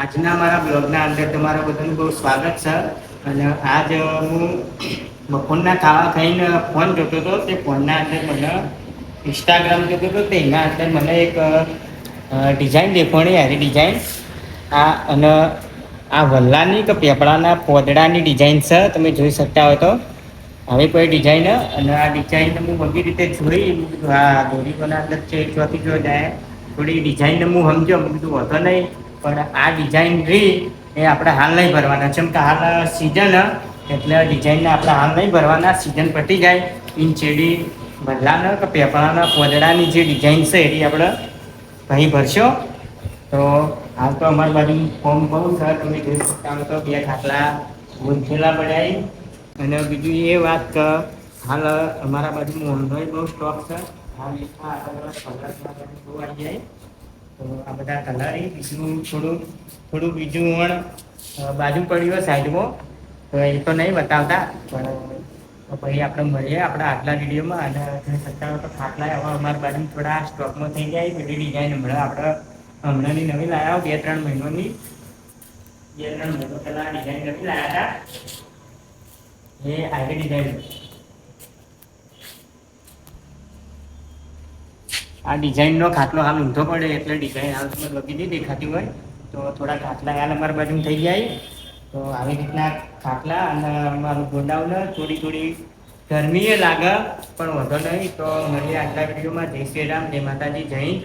આજના મારા બ્લોગના અંદર તમારું બધાનું બહુ સ્વાગત છે. અને આજ હું બપોરના ખાવા ખાઈને ફોન જોતો હતો. તે ફોનના અંદર મને ઇન્સ્ટાગ્રામ જોતો હતો. તેના અંદર મને એક ડિઝાઇન દેખાણી હારી ડિઝાઇન અને આ વલ્લાની કે પેપડાના પોદડાની ડિઝાઇન છે. તમે જોઈ શકતા હોય તો હવે કોઈ ડિઝાઇન અને આ ડિઝાઇન હું બધી રીતે જોઈ આ દોરીઓના અંદર છે ચોથી જો જાય થોડી ડિઝાઇન હું સમજો કીધું હોતો નહીં. પણ આ ડિઝાઇન રહી એ આપણે હાલ નહીં ભરવાના જેમ કે હાલ સિઝન એટલે ડિઝાઇનને આપણે હાલ નહીં ભરવાના. સિઝન પટી જાય ઇન ચેડી વલ્લાના કે પેપડાના પોદડાની જે ડિઝાઇન છે એ આપણે અહીં ભરશો. તો હાલ તો અમારી બાજુ ફોર્મ બહુ છે. તમે જોઈ શકતા હો તો 2 ખાટલા ગુંથેલા પડાય. અને બીજું એ વાત કે હાલ અમારા બાજુ મોંઘાઈ બહુ સ્ટોક છે. હાલ બહુ આવી જાય. તો આ બધા કલર બીજું થોડું બીજું પણ બાજુ પડ્યું સાઈડમાં. તો એ તો નહીં બતાવતા પણ પછી આપણે મળીએ આપણા આગલા વિડીયોમાં. અને જોઈ શકતા હોય તો ખાટલા હવે અમારી બાજુ થોડા સ્ટોકમાં થઈ જાય. બધી ડિઝાઇન હમણાંની નવી લાવ્યા 2-3 મહિનોની 2-3 મહિનો પહેલાં ડિઝાઇન નવી લાવ્યા હતા. એ આવી ડિઝાઇન આ ડિઝાઇનનો ખાટલો હાલ ઊંધો પડે એટલે ડિઝાઇન હાલ તમે લગી નહીં દેખાતી હોય. તો થોડા ખાટલા હાલ અમારી બાજુ થઈ જાય. તો આવી રીતના ખાટલા અને અમારું ગોડાઉન થોડી ગરમી એ લાગે પણ વધો નહીં. તો મળીએ આગલા વિડીયોમાં. જય શ્રી રામ, જય માતાજી, જય હિન્દ.